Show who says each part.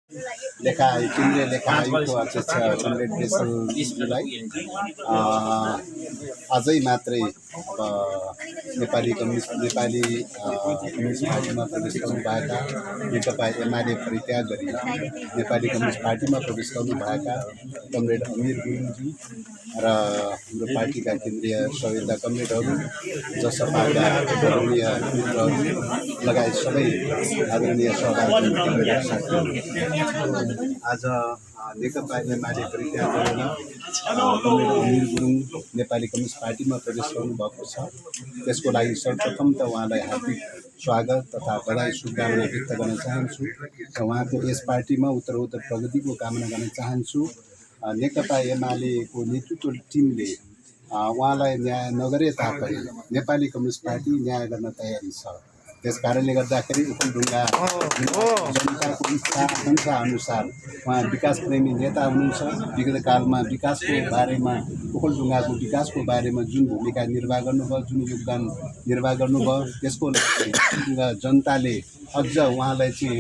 Speaker 1: केन्द्रीय लेखा आयोगको अध्यक्ष कमरेड पेशलजीलाई अझै मात्रै अब नेपाली कम्युनिस्ट पार्टीमा प्रवेश गर्नुभएका, नेकपा एमाले परित्याग गरी नेपाली कम्युनिस्ट पार्टीमा प्रवेश गर्नुभएका कमरेड अमिर गुरुङजी र हाम्रो पार्टीका केन्द्रीय सबैभन्दा कमरेडहरू, जसपाका आदरणीय मित्रहरू लगायत सबै आदरणीय सहभागी साथीहरू, आज नेकपा एमाले परित्याग गरेर कमरेड अमिर गुरुङ नेपाली कम्युनिस्ट पार्टीमा प्रवेश गर्नुभएको छ। त्यसको लागि सर्वप्रथम त उहाँलाई हार्दिक स्वागत तथा बधाई शुभकामना व्यक्त गर्न चाहन्छु र उहाँको यस पार्टीमा उत्तरोत्तर प्रगतिको कामना गर्न चाहन्छु। नेकपा एमालेको नेतृत्व टिमले उहाँलाई न्याय नगरे तापनि नेपाली कम्युनिस्ट पार्टी न्याय गर्न तयारी छ। त्यस कारणले गर्दाखेरि ओखलढुङ्गा जनताको इच्छा आकाङ्क्षा अनुसार उहाँ विकास प्रेमी नेता हुनुहुन्छ। विगत कालमा विकासको बारेमा, ओखलढुङ्गाको विकासको बारेमा जुन भूमिका निर्वाह गर्नुभयो, जुन योगदान निर्वाह गर्नुभयो, त्यसको लागि ओखलढुङ्गा जनताले अझ उहाँलाई चाहिँ